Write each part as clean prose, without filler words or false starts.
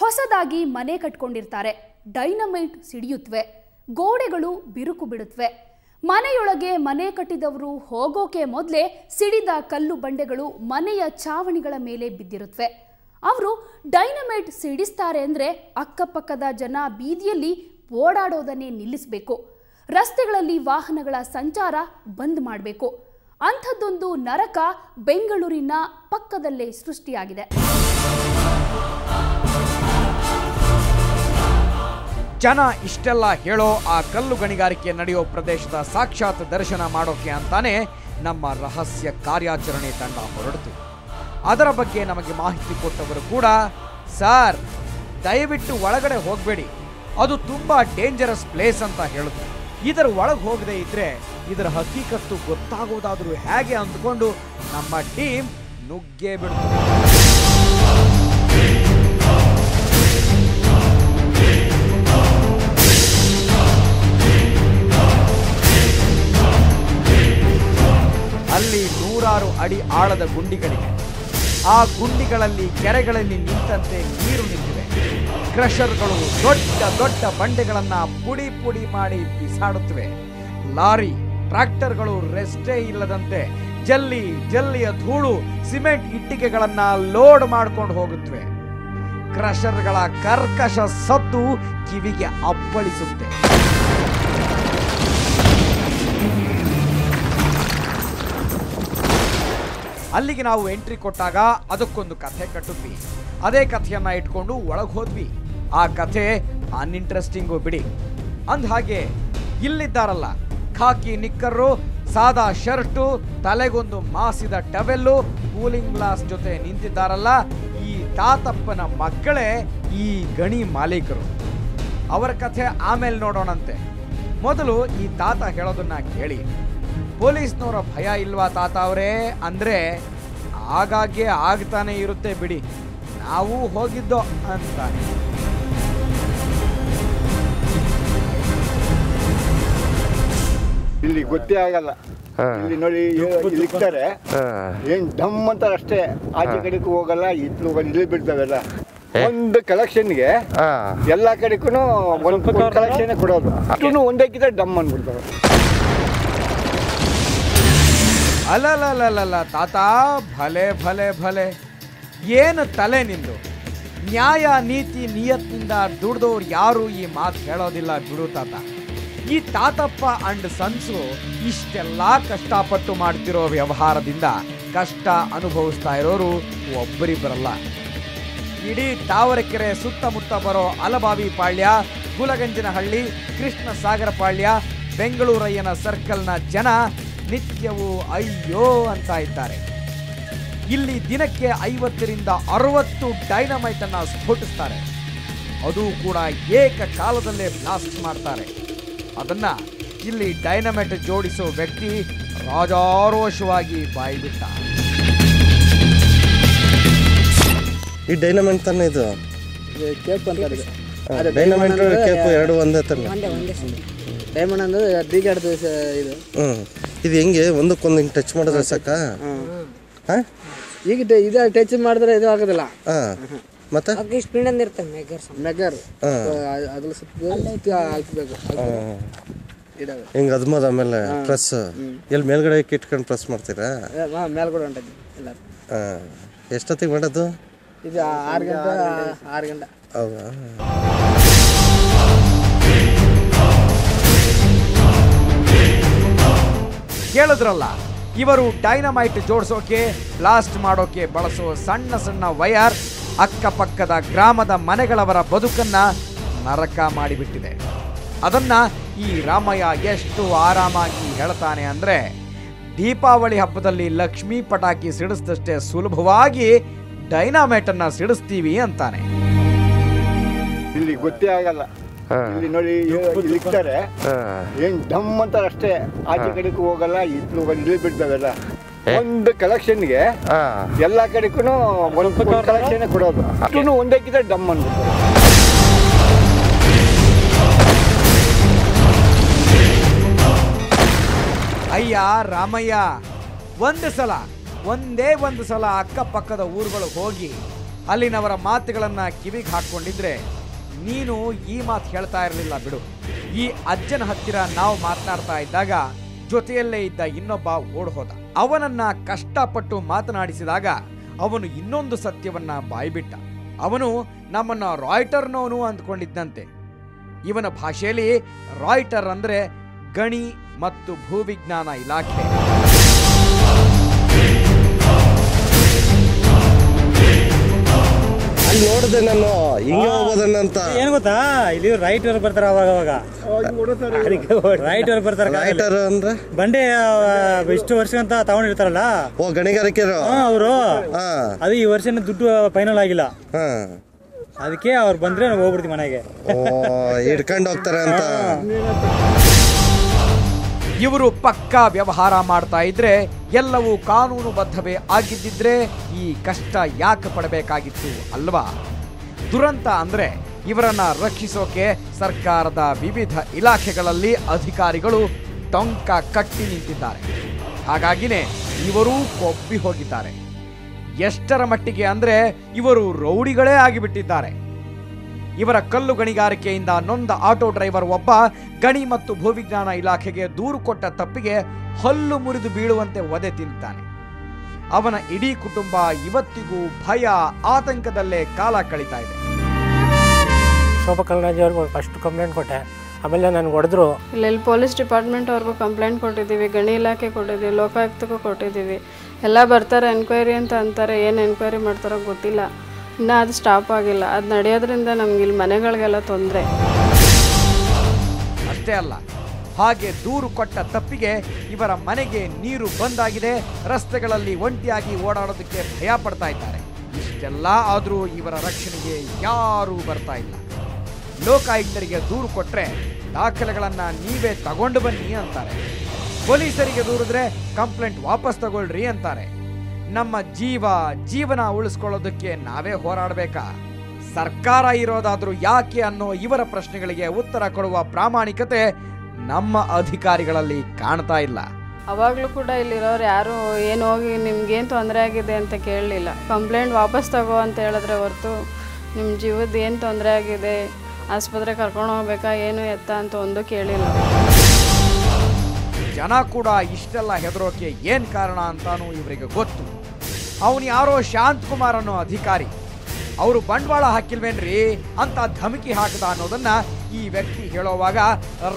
ಹೊಸದಾಗಿ ಮನೆ ಕಟ್ಕೊಂಡಿರ್ತಾರೆ, ಡೈನಮೈಟ್ ಸಿಡಿಯುತ್ತವೆ, ಗೋಡೆಗಳು ಬಿರುಕು ಬಿಡುತ್ತವೆ. ಮನೆಯೊಳಗೆ ಮನೆ ಕಟ್ಟಿದವರು ಹೋಗೋಕೆ ಮೊದಲೇ ಸಿಡಿದ ಕಲ್ಲು ಬಂಡೆಗಳು ಮನೆಯ ಚಾವಣಿಗಳ ಮೇಲೆ ಬಿದ್ದಿರುತ್ತವೆ. ಅವರು ಡೈನಮೈಟ್ ಸಿಡಿಸ್ತಾರೆ ಅಂದರೆ ಅಕ್ಕಪಕ್ಕದ ಜನ ಬೀದಿಯಲ್ಲಿ ಓಡಾಡೋದನ್ನೇ ನಿಲ್ಲಿಸಬೇಕು, ರಸ್ತೆಗಳಲ್ಲಿ ವಾಹನಗಳ ಸಂಚಾರ ಬಂದ್ ಮಾಡಬೇಕು. ಅಂಥದ್ದೊಂದು ನರಕ ಬೆಂಗಳೂರಿನ ಪಕ್ಕದಲ್ಲೇ ಸೃಷ್ಟಿಯಾಗಿದೆ. ಜನ ಇಷ್ಟೆಲ್ಲ ಹೇಳೋ ಆ ಕಲ್ಲು ಗಣಿಗಾರಿಕೆ ನಡೆಯೋ ಪ್ರದೇಶದ ಸಾಕ್ಷಾತ್ ದರ್ಶನ ಮಾಡೋಕೆ ಅಂತಾನೆ ನಮ್ಮ ರಹಸ್ಯ ಕಾರ್ಯಾಚರಣೆ ತಂಡ ಹೊರಡಿತು. ಅದರ ಬಗ್ಗೆ ನಮಗೆ ಮಾಹಿತಿ ಕೊಟ್ಟವರು ಕೂಡ, ಸರ್ ದಯವಿಟ್ಟು ಒಳಗಡೆ ಹೋಗಬೇಡಿ, ಅದು ತುಂಬಾ ಡೇಂಜರಸ್ ಪ್ಲೇಸ್ ಅಂತ ಹೇಳಿದ್ರು. ಇದರ ಒಳಗೆ ಹೋಗದೆ ಇದ್ರೆ ಇದರ ಹಕೀಕತ್ತು ಗೊತ್ತಾಗೋದಾದ್ರೂ ಹೇಗೆ ಅಂದ್ಕೊಂಡು ನಮ್ಮ ಟೀಮ್ ನುಗ್ಗೇ ಬಿಡ್ತು. ಅಲ್ಲಿ ನೂರಾರು ಅಡಿ ಆಳದ ಗುಂಡಿಗಳಿವೆ. ಆ ಗುಂಡಿಗಳಲ್ಲಿ ಕೆರೆಗಳಲ್ಲಿ ನಿಂತಂತೆ ನೀರು ನಿಂತಿವೆ. ಕ್ರಷರ್ಗಳು ದೊಡ್ಡ ದೊಡ್ಡ ಬಂಡೆಗಳನ್ನ ಪುಡಿ ಪುಡಿ ಮಾಡಿ ಬಿಸಾಡುತ್ತವೆ. ಲಾರಿ ಟ್ರಾಕ್ಟರ್ಗಳು ರೆಸ್ಟೇ ಇಲ್ಲದಂತೆ ಜಲ್ಲಿಯ ಧೂಳು ಸಿಮೆಂಟ್ ಇಟ್ಟಿಗೆಗಳನ್ನ ಲೋಡ್ ಮಾಡ್ಕೊಂಡು ಹೋಗುತ್ತವೆ. ಕ್ರಷರ್ಗಳ ಕರ್ಕಶ ಸದ್ದು ಕಿವಿಗೆ ಅಪ್ಪಳಿಸುತ್ತೆ. ಅಲ್ಲಿಗೆ ನಾವು ಎಂಟ್ರಿ ಕೊಟ್ಟಾಗ ಅದಕ್ಕೊಂದು ಕಥೆ ಕಟ್ಟಿದ್ವಿ. ಅದೇ ಕಥೆಯನ್ನ ಇಟ್ಕೊಂಡು ಒಳಗೆ ಹೋದ್ವಿ. ಆ ಕಥೆ ಅನ್ಇಂಟ್ರೆಸ್ಟಿಂಗು ಬಿಡಿ. ಅಂದಹಾಗೆ ಇಲ್ಲಿದ್ದಾರಲ್ಲ, ಖಾಕಿ ನಿಕ್ಕರು, ಸಾದಾ ಶರ್ಟು, ತಲೆಗೊಂದು ಮಾಸಿದ ಟವೆಲ್ಲು, ಕೂಲಿಂಗ್ ಗ್ಲಾಸ್ ಜೊತೆ ನಿಂತಿದ್ದಾರಲ್ಲ, ಈ ತಾತಪ್ಪನ ಮಕ್ಕಳೇ ಈ ಗಣಿ ಮಾಲೀಕರು. ಅವರ ಕಥೆ ಆಮೇಲೆ ನೋಡೋಣಂತೆ. ಮೊದಲು ಈ ತಾತ ಹೇಳೋದನ್ನ ಕೇಳಿ. ಪೊಲೀಸ್ನವರ ಭಯ ಇಲ್ವಾ ತಾತ ಅವರೇ ಅಂದ್ರೆ, ಆಗಾಗ್ಗೆ ಆಗ್ತಾನೆ ಇರುತ್ತೆ ಬಿಡಿ, ನಾವು ಹೋಗಿದ್ದೋ ಅಂತಾನೆ. ಇಲ್ಲಿ ಗೊತ್ತೇ ಆಗಲ್ಲ. ಇಲ್ಲಿ ನೋಡಿ ಇಲ್ಲಿರ್ತಾರೆ, ಏನ್ ಡಮ್ ಅಂತಾರೆ ಅಷ್ಟೇ, ಆಚೆ ಕಡೆಗೂ ಹೋಗಲ್ಲ, ಇತ್ತು ಇಲ್ಲಿ ಬಿಡ್ತಾವೆಲ್ಲ. ಒಂದು ಕಲೆಕ್ಷನ್ಗೆ ಎಲ್ಲಾ ಕಡೆಗೂ ಒಂದು ಕಲೆಕ್ಷನ್ ಕೊಡೋದು, ಅಷ್ಟು ಒಂದಕ್ಕಿಂತ ಡಮ್ ಅಂದ್ಬಿಡ್ತಾರೆ. ಅಲ್ಲಲ್ಲ ತಾತ, ಭಲೆ ಭಲೆ ಭಲೆ, ಏನು ತಲೆ ನಿಂದು. ನ್ಯಾಯ ನೀತಿ ನಿಯತ್ನಿಂದ ದುಡ್ದವ್ರು ಯಾರು ಈ ಮಾತು ಹೇಳೋದಿಲ್ಲ ಬಿಡು ತಾತ. ಈ ತಾತಪ್ಪ ಅಂಡ್ ಸನ್ಸು ಇಷ್ಟೆಲ್ಲ ಕಷ್ಟಪಟ್ಟು ಮಾಡ್ತಿರೋ ವ್ಯವಹಾರದಿಂದ ಕಷ್ಟ ಅನುಭವಿಸ್ತಾ ಇರೋರು ಒಬ್ಬರಿಬ್ಬರಲ್ಲ. ಇಡೀ ತಾವರೆಕೆರೆ ಸುತ್ತಮುತ್ತ ಬರೋ ಅಲಬಾವಿ ಪಾಳ್ಯ, ಗುಲಗಂಜನಹಳ್ಳಿ, ಕೃಷ್ಣ ಸಾಗರ ಪಾಳ್ಯ, ಬೆಂಗಳೂರಯ್ಯನ ಸರ್ಕಲ್ನ ಜನ ನಿತ್ಯವೂ ಅಯ್ಯೋ ಅಂತ ಇದ್ದಾರೆ. ಇಲ್ಲಿ ದಿನಕ್ಕೆ 50ರಿಂದ 60 ಡೈನಮೈಟ್ ಅನ್ನ ಸ್ಫೋಟಿಸ್ತಾರೆ. ಅದು ಕೂಡ ಏಕಕಾಲದಲ್ಲೇ ಬ್ಲಾಸ್ಟ್ ಮಾಡ್ತಾರೆ. ಅದನ್ನ ಇಲ್ಲಿ ಡೈನಮೈಟ್ ಜೋಡಿಸೋ ವ್ಯಕ್ತಿ ರಾಜಾರೋಷವಾಗಿ ಬಾಯ್ಬಿಟ್ಟ. ಈ ಡೈನಮೈಟ್ ತಾನೆ ಇದು ಕೇಪ್ ಅಂತಾರೆ. ಡೈನಮೈಟ್ ಕೇಪ್ ಎರಡು ಒಂದೇ ತಾನೆ. ಡೈಮಂಡ್ ಅಂದ್ರೆ ಬೀಗಾಡ್ದು ಇದು. ಇದು ಹೆಂಗೆ ಒಂದಕ್ಕೊಂದು ಹಿಂಗೆ ಟಚ್ ಮಾಡಿದ್ರೆ ಸಾಕ? ಈಗ ಇದು ಟಚ್ ಮಾಡಿದ್ರೆ ಇದು ಆಗೋದಿಲ್ಲ. ಮತ್ತೆ ಸ್ಪೀಡ್ ಅಂದ ಇರ್ತದೆ ಮೆಗರ್ ಅದ್ರ ಸುತ್ತ ಹಾಕ್ಬೇಕು. ಹಿಂಗೆ ಅದ್ಮದ ಆಮೇಲೆ ಪ್ರೆಸ್ ಎಲ್ಲಿ ಮೇಲ್ಗಡೆ ಇಟ್ಕೊಂಡು ಪ್ರೆಸ್ ಮಾಡ್ತೀರಾ? ಮೇಲ್ಗಡೆ ಹೊಂಟದ್ದು ಇಲ್ಲ. ಎಷ್ಟೊತ್ತಿಗೆ ಮಾಡೋದು ಇದು? 6 ಗಂಟೆ. ಹೌದಾ? ಕೇಳಿದ್ರಲ್ಲ, ಇವರು ಡೈನಮೈಟ್ ಜೋಡಿಸೋಕೆ, ಬ್ಲಾಸ್ಟ್ ಮಾಡೋಕೆ ಬಳಸೋ ಸಣ್ಣ ಸಣ್ಣ ವೈರ್ ಅಕ್ಕಪಕ್ಕದ ಗ್ರಾಮದ ಮನೆಗಳವರ ಬದುಕನ್ನ ನರಕ ಮಾಡಿಬಿಟ್ಟಿದೆ. ಅದನ್ನ ಈ ರಾಮಯ್ಯ ಎಷ್ಟು ಆರಾಮಾಗಿ ಹೇಳ್ತಾನೆ ಅಂದ್ರೆ, ದೀಪಾವಳಿ ಹಬ್ಬದಲ್ಲಿ ಲಕ್ಷ್ಮೀ ಪಟಾಕಿ ಸಿಡಿಸಿದಷ್ಟೇ ಸುಲಭವಾಗಿ ಡೈನಮೈಟ್ ಅನ್ನ ಸಿಡಿಸ್ತೀವಿ ಅಂತಾನೆ. ಇಲ್ಲಿ ಗೊತ್ತೇ ಆಗಲ್ಲ. ಇಲ್ಲಿ ನೋಡಿ ಇಲ್ಲಿರ್ತಾರೆ, ಏನ್ ಡಮ್ ಅಂತಾರೆ ಅಷ್ಟೇ, ಆಚೆ ಕಡೆಗೂ ಹೋಗಲ್ಲ, ಇತ್ತು ಇಲ್ಲಿ ಬಿಡ್ತಾವೆಲ್ಲ. ಒಂದು ಕಲೆಕ್ಷನ್ಗೆ ಎಲ್ಲಾ ಕಡೆಗೂ ಒಂದು ಕಲೆಕ್ಷನ್ ಕೊಡೋದು, ಅಷ್ಟು ಒಂದಕ್ಕಿಂತ ಡಮ್ ಅಂದ್ಬಿಡ್ತಾರೆ. ಅಯ್ಯ ರಾಮಯ್ಯ, ಒಂದೇ ಒಂದು ಸಲ ಅಕ್ಕಪಕ್ಕದ ಊರುಗಳು ಹೋಗಿ ಅಲ್ಲಿನವರ ಮಾತುಗಳನ್ನು ಕಿವಿಗೆ ಹಾಕ್ಕೊಂಡಿದ್ರೆ ನೀನು ಈ ಮಾತು ಹೇಳ್ತಾ ಇರಲಿಲ್ಲ ಬಿಡು. ಈ ಅಜ್ಜನ ಹತ್ತಿರ ನಾವು ಮಾತನಾಡ್ತಾ ಇದ್ದಾಗ ಜೊತೆಯಲ್ಲೇ ಇದ್ದ ಇನ್ನೊಬ್ಬ ಓಡ್ ಹೋದ. ಅವನನ್ನ ಕಷ್ಟಪಟ್ಟು ಮಾತನಾಡಿಸಿದಾಗ ಅವನು ಇನ್ನೊಂದು ಸತ್ಯವನ್ನ ಬಾಯ್ಬಿಟ್ಟ. ಅವನು ನಮ್ಮನ್ನ ರಾಯ್ಟರ್ನವನು ಅಂದ್ಕೊಂಡಿದ್ದಂತೆ. ಇವನ ಭಾಷೆಯಲ್ಲಿ ರಾಯ್ಟರ್ ಅಂದ್ರೆ ಗಣಿ ಮತ್ತು ಭೂವಿಜ್ಞಾನ ಇಲಾಖೆ. ಅಲ್ಲಿ ನೋಡಿದೆ ನಾನು ಹಿಂಗೆ ಹೋಗೋದನ್ನಂತ. ಏನು ಗೊತ್ತಾ, ಇಲ್ಲಿ ರೈಟ್ ಅವ್ರು ಬರ್ತಾರೆ ಅವಾಗ ರೈಟ್ ಅವ್ರು ಬರ್ತಾರೆ. ರೈಟರ್ ಅಂದ್ರೆ ಬಂಡೆ ಇಷ್ಟು ವರ್ಷ ಅಂತ ತಗೊಂಡಿರ್ತಾರಲ್ಲ, ಓ ಗಣಿಗಾರಿಕೆರು ಅವರು. ಅದು ಈ ವರ್ಷ ದುಡ್ಡು ಫೈನಲ್ ಆಗಿಲ್ಲ, ಅದಕ್ಕೆ ಅವ್ರು ಬಂದ್ರೆ ನಾವು ಹೋಗ್ಬಿಡ್ತೀವಿ ಮನೆಗೆ. ಹಿಡ್ಕೊಂಡು ಹೋಗ್ತಾರೆ ಅಂತ. ಇವರು ಪಕ್ಕಾ ವ್ಯವಹಾರ ಮಾಡ್ತಾ ಇದ್ರೆ ಎಲ್ಲವೂ ಕಾನೂನುಬದ್ಧವೇ ಆಗಿದ್ದಿದ್ರೆ ಈ ಕಷ್ಟ ಯಾಕೆ ಪಡಬೇಕಾಗಿತ್ತು ಅಲ್ವಾ? ದುರಂತ ಅಂದ್ರೆ ಇವರನ್ನ ರಕ್ಷಿಸೋಕೆ ಸರ್ಕಾರದ ವಿವಿಧ ಇಲಾಖೆಗಳಲ್ಲಿ ಅಧಿಕಾರಿಗಳು ಟೊಂಕ ಕಟ್ಟಿ ನಿಂತಿದ್ದಾರೆ. ಹಾಗಾಗಿನೇ ಇವರು ಕೊಬ್ಬಿ ಹೋಗಿದ್ದಾರೆ. ಎಷ್ಟರ ಮಟ್ಟಿಗೆ ಅಂದ್ರೆ ಇವರು ರೌಡಿಗಳೇ ಆಗಿಬಿಟ್ಟಿದ್ದಾರೆ. ಇವರ ಕಲ್ಲು ಗಣಿಗಾರಿಕೆಯಿಂದ ನೊಂದ ಆಟೋ ಡ್ರೈವರ್ ಒಬ್ಬ ಗಣಿ ಮತ್ತು ಭೂವಿಜ್ಞಾನ ಇಲಾಖೆಗೆ ದೂರು ಕೊಟ್ಟ ತಪ್ಪಿಗೆ ಹಲ್ಲು ಮುರಿದು ಬೀಳುವಂತೆ ಒದೆ ತಿಂತಾನೆ. ಅವನ ಇಡೀ ಕುಟುಂಬ ಇವತ್ತಿಗೂ ಭಯ ಆತಂಕದಲ್ಲೇ ಕಾಲ ಕಳೀತಾ ಇದೆ. ಶೋಭಾ ಕಲ್ನಾಜಿ ಅವ್ರಿಗೆ ಫಸ್ಟ್ ಕಂಪ್ಲೇಂಟ್ ಕೊಟ್ಟೆ, ಆಮೇಲೆ ನನಗೆ ಹೊಡೆದ್ರು. ಇಲ್ಲಿ ಪೊಲೀಸ್ ಡಿಪಾರ್ಟ್ಮೆಂಟ್ ಅವ್ರಿಗೂ ಕಂಪ್ಲೇಂಟ್ ಕೊಟ್ಟಿದ್ದೀವಿ, ಗಣಿ ಇಲಾಖೆ ಕೊಟ್ಟಿದ್ದೀವಿ, ಲೋಕಾಯುಕ್ತಕ್ಕೂ ಕೊಟ್ಟಿದ್ದೀವಿ. ಎಲ್ಲ ಬರ್ತಾರೆ ಎನ್ಕ್ವೈರಿ ಅಂತ ಅಂತಾರೆ, ಏನು ಎನ್ಕ್ವೈರಿ ಮಾಡ್ತಾರೋ ಗೊತ್ತಿಲ್ಲ. ಇನ್ನೂ ಅದು ಸ್ಟಾಪ್ ಆಗಿಲ್ಲ. ಅದು ನಡೆಯೋದ್ರಿಂದ ನಮ್ಗೆ ಇಲ್ಲಿ ಮನೆಗಳಿಗೆಲ್ಲ ತೊಂದರೆ. ಅಷ್ಟೇ ಅಲ್ಲ, ಹಾಗೆ ದೂರು ಕೊಟ್ಟ ತಪ್ಪಿಗೆ ಇವರ ಮನೆಗೆ ನೀರು ಬಂದಾಗಿದೆ. ರಸ್ತೆಗಳಲ್ಲಿ ಒಂಟಿಯಾಗಿ ಓಡಾಡೋದಕ್ಕೆ ಭಯ ಪಡ್ತಾ ಇದ್ದಾರೆ. ಇಷ್ಟೆಲ್ಲ ಆದರೂ ಇವರ ರಕ್ಷಣೆಗೆ ಯಾರೂ ಬರ್ತಾ ಇಲ್ಲ. ಲೋಕಾಯುಕ್ತರಿಗೆ ದೂರು ಕೊಟ್ಟರೆ ದಾಖಲೆಗಳನ್ನು ನೀವೇ ತಗೊಂಡು ಬನ್ನಿ ಅಂತಾರೆ. ಪೊಲೀಸರಿಗೆ ದೂರಿದ್ರೆ ಕಂಪ್ಲೇಂಟ್ ವಾಪಸ್ ತಗೊಳ್ರಿ ಅಂತಾರೆ. ನಮ್ಮ ಜೀವನ ಉಳಿಸ್ಕೊಳ್ಳೋದಕ್ಕೆ ನಾವೇ ಹೋರಾಡಬೇಕಾ? ಸರ್ಕಾರ ಇರೋದಾದ್ರೂ ಯಾಕೆ ಅನ್ನೋ ಇವರ ಪ್ರಶ್ನೆಗಳಿಗೆ ಉತ್ತರ ಕೊಡುವ ಪ್ರಾಮಾಣಿಕತೆ ನಮ್ಮ ಅಧಿಕಾರಿಗಳಲ್ಲಿ ಕಾಣ್ತಾ ಇಲ್ಲ. ಅವಾಗಲೂ ಕೂಡ ಇಲ್ಲಿರೋರು ಯಾರು ಏನು ಹೋಗಿ ನಿಮ್ಗೇನು ತೊಂದರೆ ಆಗಿದೆ ಅಂತ ಕೇಳಲಿಲ್ಲ. ಕಂಪ್ಲೇಂಟ್ ವಾಪಸ್ ತಗೋ ಅಂತ ಹೇಳಿದ್ರೆ ಹೊರತು ನಿಮ್ಮ ಜೀವದ ಏನು ತೊಂದರೆ ಆಗಿದೆ, ಆಸ್ಪತ್ರೆ ಕರ್ಕೊಂಡು ಹೋಗ್ಬೇಕಾ, ಏನು ಎತ್ತ ಅಂತ ಒಂದು ಕೇಳಿಲ್ಲ. ಜನ ಕೂಡ ಇಷ್ಟೆಲ್ಲ ಹೆದರೋಕೆ ಏನು ಕಾರಣ ಅಂತಾನೂ ಇವರಿಗೆ ಗೊತ್ತು. ಅವನು ಯಾರೋ ಶಾಂತ್ ಕುಮಾರ್ ಅನ್ನೋ ಅಧಿಕಾರಿ, ಅವರು ಬಂಡವಾಳ ಹಾಕಿಲ್ವೇನ್ರಿ ಅಂತ ಧಮಕಿ ಹಾಕದ ಅನ್ನೋದನ್ನ ಈ ವ್ಯಕ್ತಿ ಹೇಳೋವಾಗ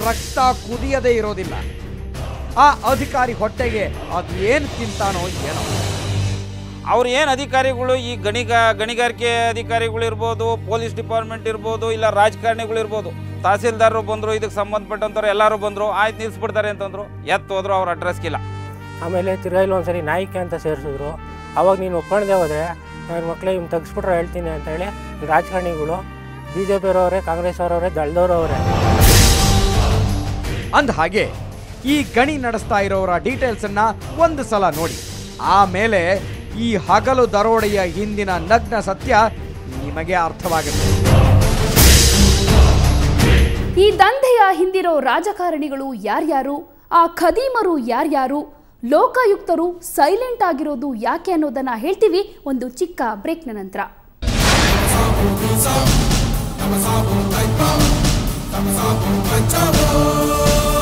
ರಕ್ತ ಕುದಿಯದೇ ಇರೋದಿಲ್ಲ. ಆ ಅಧಿಕಾರಿ ಹೊಟ್ಟೆಗೆ ಅದು ಏನು ತಿಂತಾನೋ ಏನೋ. ಅವ್ರು ಏನು ಅಧಿಕಾರಿಗಳು, ಈ ಗಣಿಗಾರಿಕೆ ಅಧಿಕಾರಿಗಳು ಇರ್ಬೋದು, ಪೊಲೀಸ್ ಡಿಪಾರ್ಟ್ಮೆಂಟ್ ಇರ್ಬೋದು, ಇಲ್ಲ ರಾಜಕಾರಣಿಗಳು ಇರ್ಬೋದು, ತಹಸೀಲ್ದಾರರು ಬಂದರು, ಇದಕ್ಕೆ ಸಂಬಂಧಪಟ್ಟಂಥವ್ರು ಎಲ್ಲರೂ ಬಂದರು, ಆಯ್ತು ನಿಲ್ಲಿಸ್ಬಿಡ್ತಾರೆ ಅಂತಂದರು. ಹೋದ್ರು ಅವ್ರ ಅಡ್ರೆಸ್ಗಿಲ್ಲ. ಆಮೇಲೆ ತಿರ್ಗಾ ಒಂದ್ಸರಿ ನಾಯಿಕೆ ಅಂತ ಸೇರಿಸಿದ್ರು. ಅವಾಗ ನೀನು ಒಪ್ಕೊಂಡೆ ಹೋದರೆ ನನ್ನ ಮಕ್ಕಳೇ ಇವ್ನು ತೆಗಿಸ್ಬಿಟ್ರೆ ಹೇಳ್ತೀನಿ ಅಂತ ಹೇಳಿ ರಾಜಕಾರಣಿಗಳು, BJP ಅವರವರೇ, ಕಾಂಗ್ರೆಸ್ ಅವರವರೇ, ದಳದವರವರೇ. ಅಂದ ಹಾಗೆ ಈ ಗಣಿ ನಡೆಸ್ತಾ ಇರೋರ ಡೀಟೇಲ್ಸ್ ಅನ್ನ ಒಂದು ಸಲ ನೋಡಿ, ಆಮೇಲೆ ಈ ಹಗಲು ದರೋಡೆಯ ಹಿಂದಿನ ನಗ್ನ ಸತ್ಯ ನಿಮಗೆ ಅರ್ಥವಾಗುತ್ತೆ. ಈ ದಂಧೆಯ ಹಿಂದಿರೋ ರಾಜಕಾರಣಿಗಳು ಯಾರ್ಯಾರು, ಆ ಖದೀಮರು ಯಾರ್ಯಾರು, ಲೋಕಾಯುಕ್ತರು ಸೈಲೆಂಟ್ ಆಗಿರೋದು ಯಾಕೆ ಅನ್ನೋದನ್ನ ಹೇಳ್ತೀವಿ ಒಂದು ಚಿಕ್ಕ ಬ್ರೇಕ್ನ ನಂತರ. Come on.